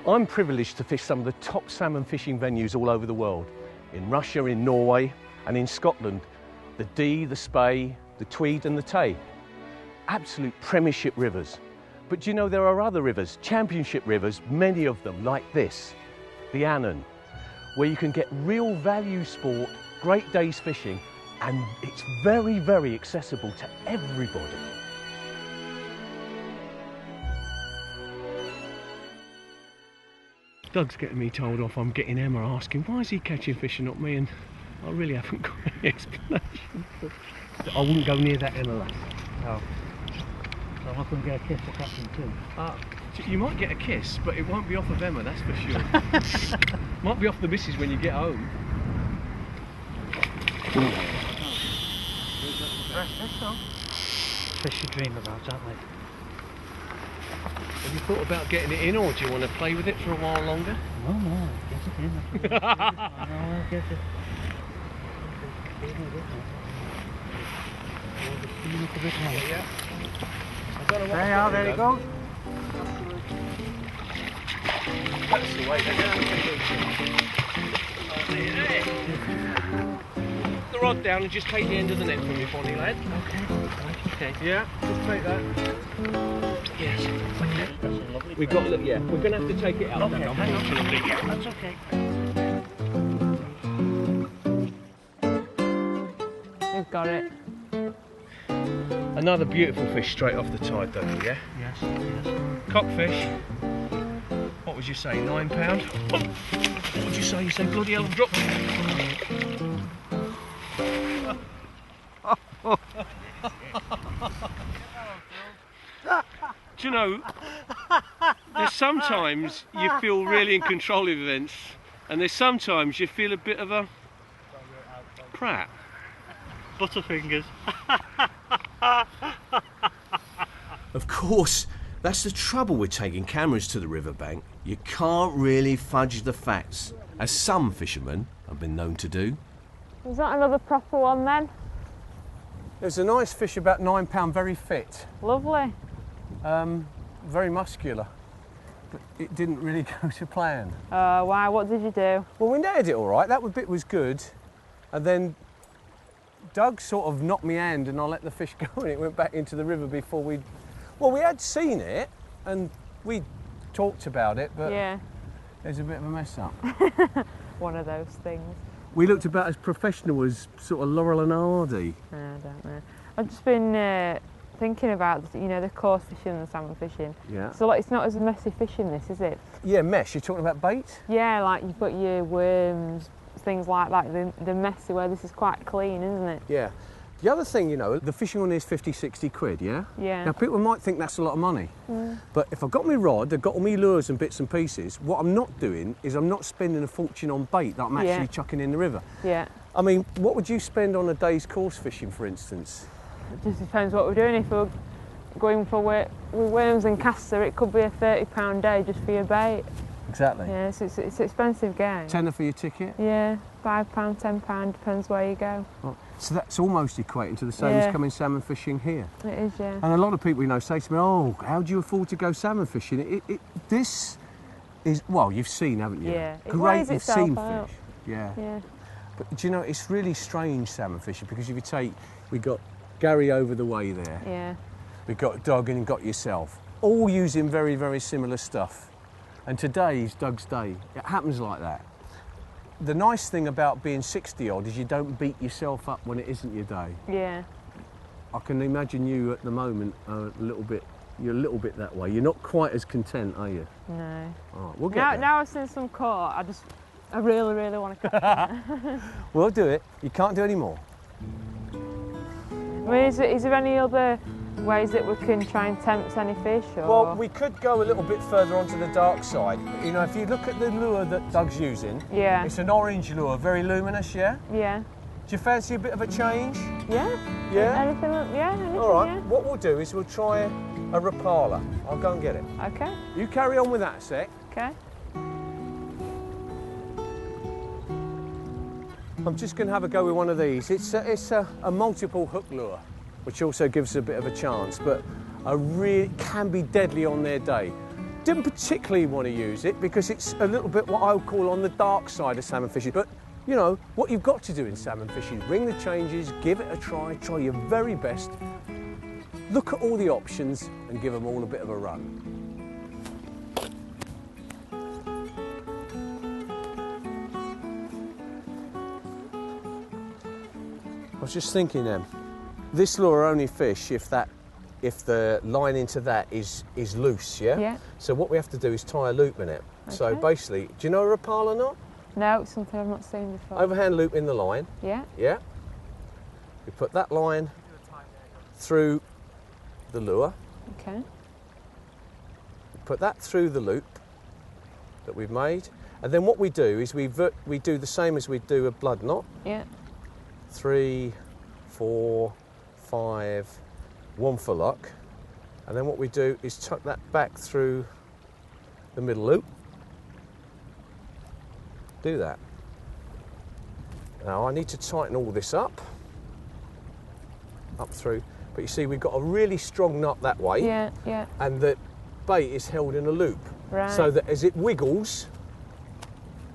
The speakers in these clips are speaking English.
I'm privileged to fish some of the top salmon fishing venues all over the world. In Russia, in Norway, and in Scotland. The Dee, the Spey, the Tweed and the Tay. Absolute premiership rivers. But do you know there are other rivers, championship rivers, many of them like this, the Annan, where you can get real value sport, great days fishing, and it's very, very accessible to everybody. Doug's getting me told off. I'm getting Emma asking, why is he catching fish and not me? And I really haven't got any explanation. I wouldn't go near that Emma lass. No. So I'm not going to get a kiss for catching too. You might get a kiss, but it won't be off of Emma, that's for sure. Might be off the missus when you get home. Fish you dream about, aren't they? Have you thought about getting it in, or do you want to play with it for a while longer? No, get it in. I'll get it. Yeah. There you go. That's the way. The rod down and just take the end of the net from me, Bonnie lad. Okay. Yeah, just take that. Yes. Okay. That's a lovely. We've got. Yeah, we're going to have to take it out. Okay. Hang on. Yeah, that's okay. We've got it. Another beautiful fish straight off the tide, don't you? Yeah. Yes. Cockfish. What would you say? £9? What would you say? You say bloody hell, I've dropped Do you know, there's sometimes you feel really in control of events, and there's sometimes you feel a bit of a prat. Butterfingers. Of course, that's the trouble with taking cameras to the riverbank. You can't really fudge the facts, as some fishermen have been known to do. Is that another proper one then? There's a nice fish, about £9, very fit. Lovely. Very muscular. But it didn't really go to plan. Why? What did you do? Well, we netted it all right. That bit was good. And then Doug sort of knocked me hand and I let the fish go and it went back into the river before we... Well, we had seen it and we talked about it, but yeah, there's a bit of a mess up. one of those things. We looked about as professional as sort of Laurel and Hardy. I don't know. I've just been thinking about, you know, the coarse fishing and the salmon fishing. Yeah. So like, it's not as messy fishing this, is it? Yeah, mesh. You're talking about bait? Yeah, like you've got your worms, things like that. The messy where this is quite clean, isn't it? Yeah. The other thing, you know, the fishing on here is 50, 60 quid, yeah? Yeah. Now, people might think that's a lot of money. But if I've got my rod, I've got all my lures and bits and pieces, what I'm not doing is I'm not spending a fortune on bait that I'm actually chucking in the river. Yeah. I mean, what would you spend on a day's course fishing, for instance? It just depends what we're doing. If we're going for with worms and castor, it could be a £30 day just for your bait. Exactly. Yeah, so it's an expensive game. Tenner for your ticket? Yeah, £5, £10, depends where you go. Oh, so that's almost equating to the same as coming salmon fishing here. It is, yeah. And a lot of people, you know, say to me, oh, how do you afford to go salmon fishing? This is, well, you've seen, haven't you? Yeah. It Great, weighs you've seen itself fish. Yeah. Yeah. But do you know, it's really strange salmon fishing because if you take, we got Gary over the way there. Yeah. We've got Doug and you've got yourself. All using very, very similar stuff. And today's Doug's day. It happens like that. The nice thing about being 60 odd is you don't beat yourself up when it isn't your day. Yeah. I can imagine you at the moment are you're a little bit that way. You're not quite as content, are you? No. All right, we'll get there. Now I've seen some caught, I really, really want to catch them. We'll do it. You can't do any more. I mean, is there any other ways that we can try and tempt any fish? Or? Well, we could go a little bit further onto the dark side. You know, if you look at the lure that Doug's using, yeah, it's an orange lure, very luminous, yeah? Yeah. Do you fancy a bit of a change? Yeah. Yeah? Anything, All right, yeah. what we'll do is we'll try a Rapala. I'll go and get it. Okay. You carry on with that a sec. Okay. I'm just going to have a go with one of these. It's a multiple hook lure, which also gives us a bit of a chance, but can be deadly on their day. Didn't particularly want to use it because it's a little bit what I would call on the dark side of salmon fishing. But, you know, what you've got to do in salmon fishing, ring the changes, give it a try your very best, look at all the options and give them all a bit of a run. I was just thinking then, this lure only fish if the line into that is loose, yeah? Yeah. So what we have to do is tie a loop in it. Okay. So basically, do you know a Rapala knot? No, it's something I've not seen before. Overhand loop in the line, Yeah. yeah? We put that line through the lure, Okay. we put that through the loop that we've made, and then what we do is we do the same as we do a blood knot. Yeah. 3, 4, 5, 1 for luck, and then what we do is tuck that back through the middle loop. Do that. Now I need to tighten all this up through, but you see we've got a really strong knot that way, Yeah, yeah. and the bait is held in a loop, Right. so that as it wiggles,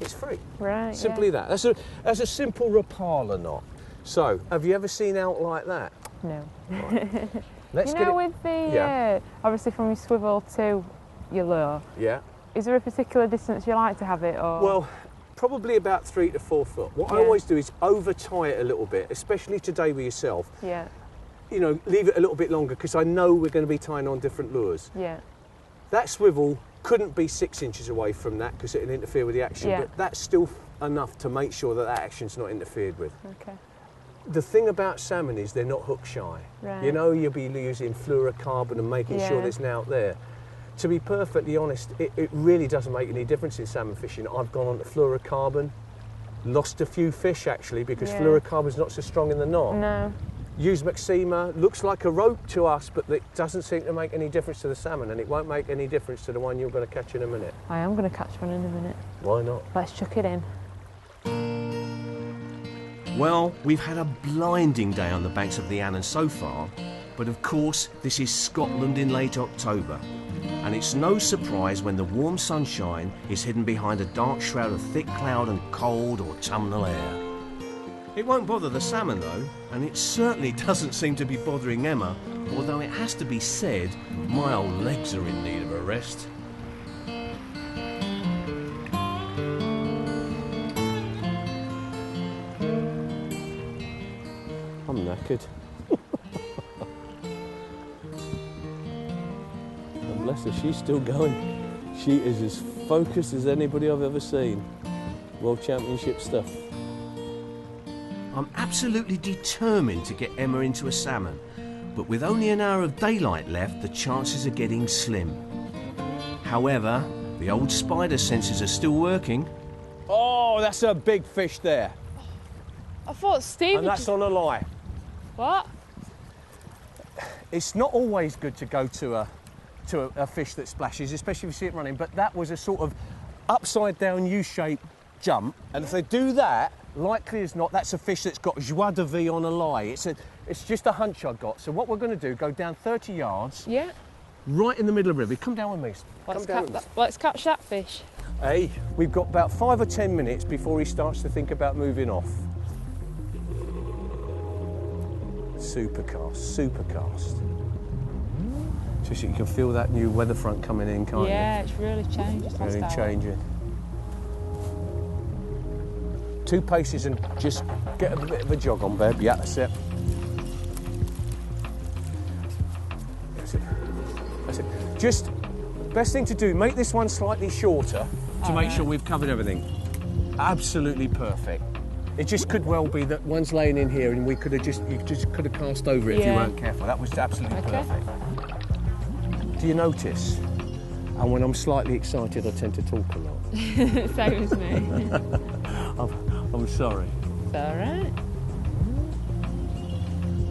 it's free. Right. Simply that. That's a simple Rapala knot. So, have you ever seen out like that? No. Let's You get know, it. with the Yeah. obviously from your swivel to your lure, Yeah. is there a particular distance you like to have it, or? Well, probably about 3 to 4 foot. What I Yeah. always do is over tie it a little bit, especially today with yourself. Yeah. You know, leave it a little bit longer because I know we're going to be tying on different lures. Yeah. That swivel couldn't be 6 inches away from that because it'd interfere with the action, Yeah. but that's still enough to make sure that action's not interfered with. Okay. The thing about salmon is they're not hook shy. Right. You know, you'll be using fluorocarbon and making sure Yeah. there's an out there. To be perfectly honest, it really doesn't make any difference in salmon fishing. I've gone on to fluorocarbon, lost a few fish actually because Yeah. fluorocarbon's not so strong in the knot. No. Use Maxima, looks like a rope to us, but it doesn't seem to make any difference to the salmon, and it won't make any difference to the one you're going to catch in a minute. I am going to catch one in a minute. Why not? Let's chuck it in. Well, we've had a blinding day on the banks of the Annan so far, but of course this is Scotland in late October, and it's no surprise when the warm sunshine is hidden behind a dark shroud of thick cloud and cold autumnal air. It won't bother the salmon though, and it certainly doesn't seem to be bothering Emma, although it has to be said, my old legs are in need of a rest. I'm knackered. And bless her, she's still going. She is as focused as anybody I've ever seen. World Championship stuff. I'm absolutely determined to get Emma into a salmon, but with only an hour of daylight left, the chances are getting slim. However, the old spider senses are still working. Oh, that's a big fish there. I thought Steve. And that's on a lie. What? It's not always good to go to a fish that splashes, especially if you see it running, but that was a sort of upside down U-shaped jump, and if they do that, likely as not, that's a fish that's got joie de vivre on a lie. It's just a hunch I got. So what we're going to do, go down 30 yards, Yeah. right in the middle of the river. Come down with me. Come down with me. Let's catch that fish. Hey, we've got about 5 or 10 minutes before he starts to think about moving off. Supercast. Just so you can feel that new weather front coming in, can't Yeah, it's really changed. you? Really changing. 2 paces and just get a bit of a jog on, babe. Yeah, that's it. That's it. That's it. Just, best thing to do, make this one slightly shorter to make sure we've covered everything. Absolutely perfect. It just could well be that one's laying in here and you could have cast over it if you Yeah. weren't careful. That was absolutely Okay. perfect. Do you notice? And when I'm slightly excited, I tend to talk a lot. Same as me. I'm sorry. It's all right.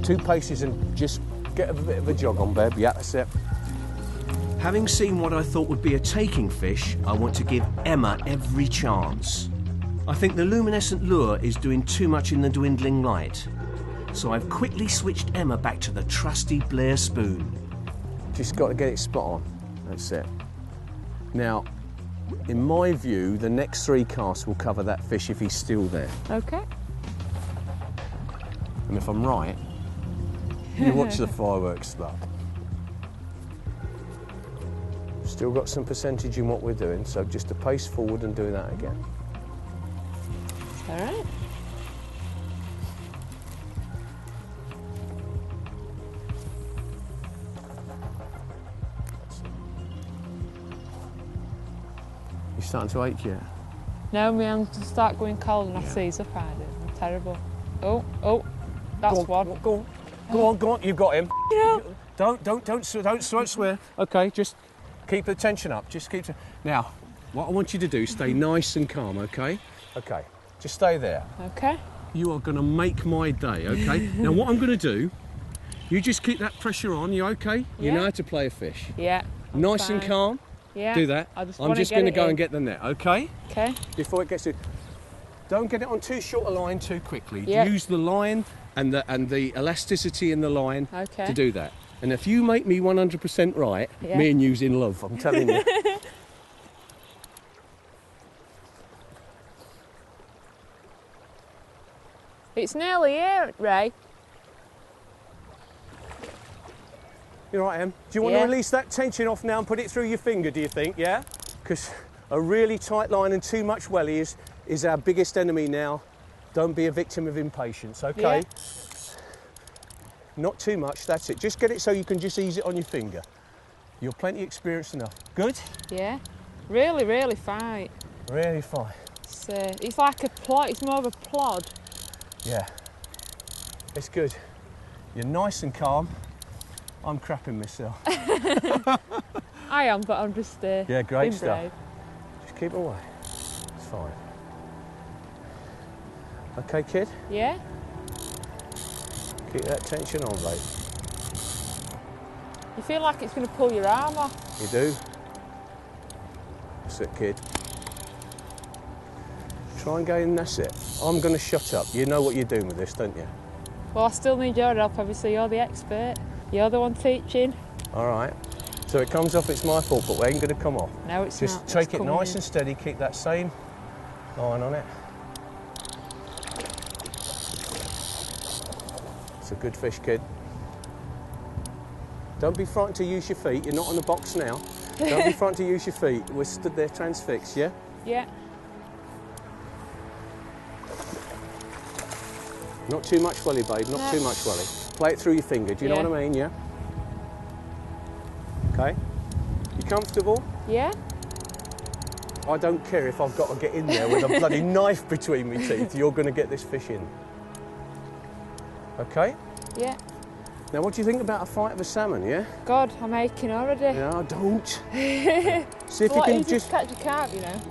2 paces and just get a bit of a jog on, babe. Yeah, that's it. Having seen what I thought would be a taking fish, I want to give Emma every chance. I think the luminescent lure is doing too much in the dwindling light, so I've quickly switched Emma back to the trusty Blair spoon. Just got to get it spot on. That's it. Now, in my view, the next 3 casts will cover that fish if he's still there. Okay. And if I'm right, you watch the fireworks start. Still got some percentage in what we're doing, so just to pace forward and do that again. All right. You're starting to ache yet? No, my hands just start going cold and I seize up at it. I'm terrible. Oh, that's one. Go on, you've got him. Yeah. Don't swear. Okay, just keep the tension up. Just keep. Now, what I want you to do, stay nice and calm, okay? Okay, just stay there. Okay. You are going to make my day, okay? Now, what I'm going to do, you just keep that pressure on. You okay? You Yeah. know how to play a fish. Yeah. Nice fine. and calm. Yeah. Do that. I'm just going to go and get the net, okay? Okay. Before it gets to. Don't get it on too short a line too quickly. Yeah. Use the line and the elasticity in the line Okay. to do that. And if you make me 100% right, Yeah. me and you's in love, I'm telling you. It's nearly here, Ray. You're right, Em. Do you want Yeah. to release that tension off now and put it through your finger, do you think, yeah? Because a really tight line and too much welly is our biggest enemy now. Don't be a victim of impatience, okay? Yeah. Not too much, that's it. Just get it so you can just ease it on your finger. You're plenty experienced enough. Good? Yeah. Really, really fine. Really fine. It's like a plod. It's more of a plod. Yeah. It's good. You're nice and calm. I'm crapping myself. I am, but I'm just Yeah, great being stuff. brave. Just keep away. It's fine. Okay, kid? Yeah. Keep that tension on, mate. You feel like it's going to pull your arm off. You do? That's it, kid. Try and go in, that's it. I'm going to shut up. You know what you're doing with this, don't you? Well, I still need your help. Obviously, you're the expert. You're the one teaching. All right. So it comes off, it's my fault, but we ain't going to come off. No, it's Just not. take It's it coming nice in. and steady, keep that same line on it. It's a good fish, kid. Don't be frightened to use your feet. You're not on the box now. Don't be frightened to use your feet. We're stood there transfixed, yeah? Yeah. Not too much welly, babe, not No. too much welly. Play it through your finger, do you know Yeah. what I mean, yeah? Okay. You comfortable? Yeah. I don't care if I've got to get in there with a bloody knife between my teeth. You're going to get this fish in. Okay? Yeah. Now, what do you think about a fight of a salmon, yeah? God, I'm aching already. No, don't. See if you What can is just... catch a carp, you know?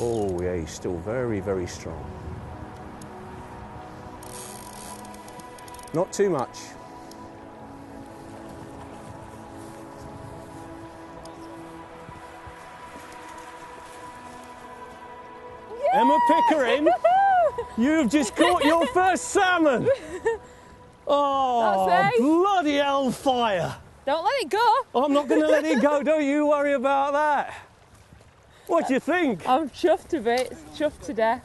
Oh, yeah, he's still very, very strong. Not too much. Emma Pickering, you've just caught your first salmon. Oh, That's ace. bloody hellfire. Don't let it go. I'm not going to let it go, don't you worry about that. What do you think? I'm chuffed a bit. Chuffed to death.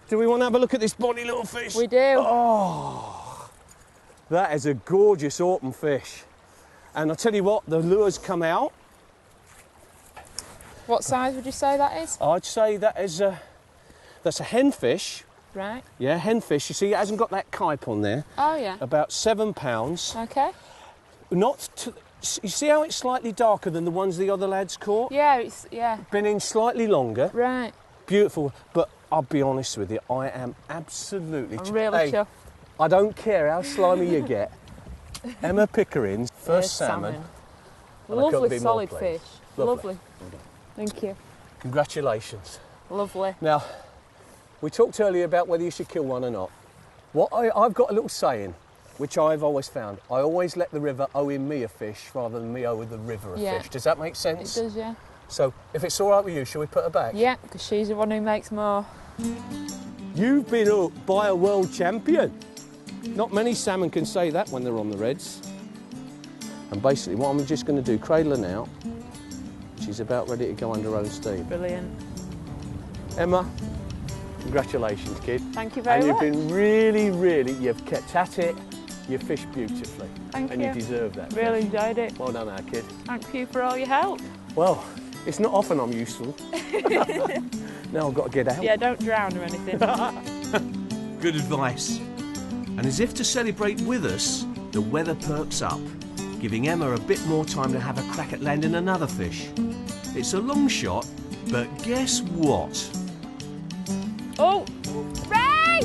Do we want to have a look at this bonny little fish? We do. Oh, that is a gorgeous autumn fish. And I'll tell you what, the lures come out. What size would you say that is? I'd say that is that's a hen fish. Right. Yeah, hen fish. You see, it hasn't got that kype on there. Oh, yeah. About 7 pounds. Okay. Not to, you see how it's slightly darker than the ones the other lads caught? Yeah. Been in slightly longer. Right. Beautiful. But I'll be honest with you, I am absolutely... I'm really Hey, chuffed. I don't care how slimy you get. Emma Pickering's first salmon. And I couldn't Lovely be more solid pleased. fish. Lovely. Thank you. Congratulations. Lovely. Now, we talked earlier about whether you should kill one or not. I've got a little saying, which I've always found. I always let the river owe me a fish rather than me owe the river a Yeah. fish. Does that make It sense? does, yeah. So, if it's all right with you, shall we put her back? Yeah, because she's the one who makes more. You've been hooked by a world champion. Not many salmon can say that when they're on the reds. And basically what I'm just going to do, cradle her now. She's about ready to go under her own steam. Brilliant. Emma, congratulations, kid. Thank you very much. And you've been really, you've kept at it. You fished beautifully. Thank and you. you deserve that. Really enjoyed it. Well done, our kid. Thank you for all your help. Well, it's not often I'm useful. Now I've got to get out. Yeah, don't drown or anything. Good advice. And as if to celebrate with us, the weather perks up, giving Emma a bit more time to have a crack at landing another fish. It's a long shot, but guess what? Oh! Rae!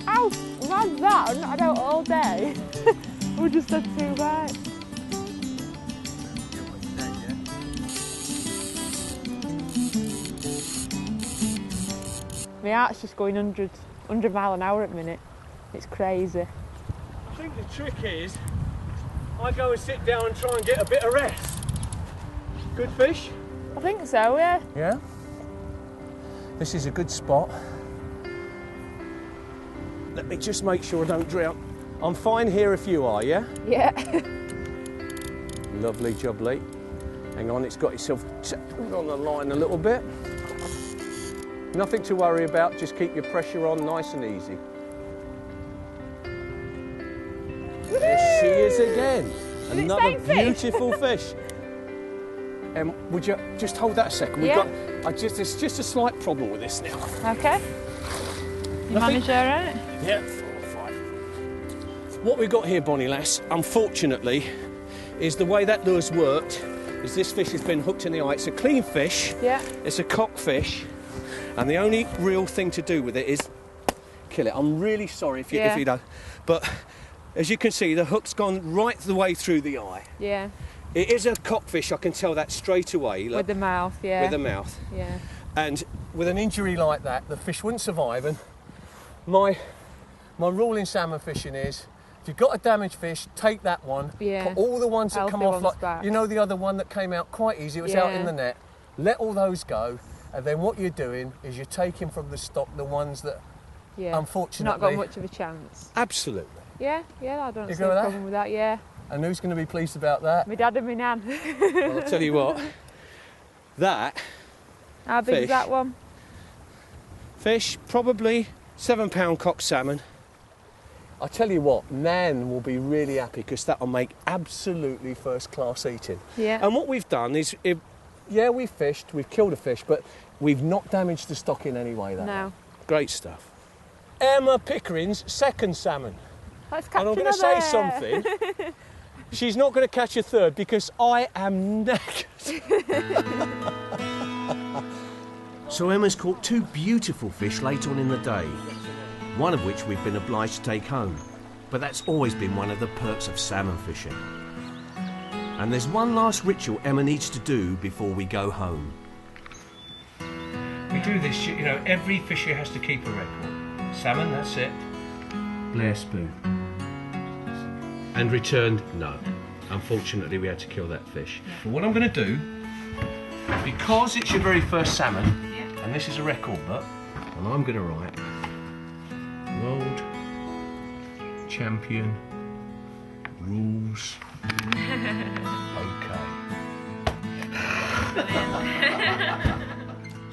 Ow! We've had that. I've not had out all day. We just had 2 bites. My heart's just going 100 mile an hour at the minute. It's crazy. I think the trick is, I go and sit down and try and get a bit of rest. Good fish? I think so, yeah. Yeah. This is a good spot. Let me just make sure I don't drown. I'm fine here if you are, yeah? Yeah. Lovely jubbly. Hang on, it's got itself on the line a little bit. Nothing to worry about, just keep your pressure on nice and easy. There she is again. Another beautiful fish. Would you just hold that a second? Yeah. It's just a slight problem with this now. Okay. You manage all right? Yeah, 4 or 5. What we've got here, Bonnie lass, unfortunately, is the way that lure's worked is this fish has been hooked in the eye. It's a clean fish. Yeah. It's a cockfish. And the only real thing to do with it is kill it. I'm really sorry if you don't. But as you can see, the hook's gone right the way through the eye. Yeah. It is a cockfish, I can tell that straight away. Look, with the mouth, yeah. with the mouth. Yeah. And with an injury like that, the fish wouldn't survive. And my rule in salmon fishing is, if you've got a damaged fish, take that one. Yeah. Put all the ones that come off, like back. you know, the other one that came out quite easy. It was out in the net. Let all those go. And then what you're doing is you're taking from the stock the ones that, unfortunately, not got much of a chance. Absolutely. Yeah, I don't see a problem with that. Yeah. And who's going to be pleased about that? My dad and my nan. Well, I'll tell you what. That. How big is that one? Fish, probably 7-pound cock salmon. I tell you what, Nan will be really happy because that'll make absolutely first-class eating. Yeah. And what we've done is, we've fished, we've killed a fish, but we've not damaged the stock in any way. No. Great stuff. Emma Pickering's second salmon. Let's catch and I'm going to say something. She's not going to catch a third because I am knackered. So Emma's caught 2 beautiful fish late on in the day, one of which we've been obliged to take home. But that's always been one of the perks of salmon fishing. And there's one last ritual Emma needs to do before we go home. We do this, you know, every fisher has to keep a record. Salmon, that's it. Blair spoon. And returned, no. Unfortunately, we had to kill that fish. But what I'm going to do, because it's your very first salmon, and this is a record book, and I'm going to write World Champion Rules. Okay.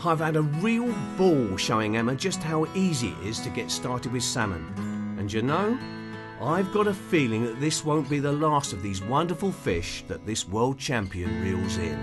I've had a real ball showing Emma just how easy it is to get started with salmon. And you know, I've got a feeling that this won't be the last of these wonderful fish that this world champion reels in.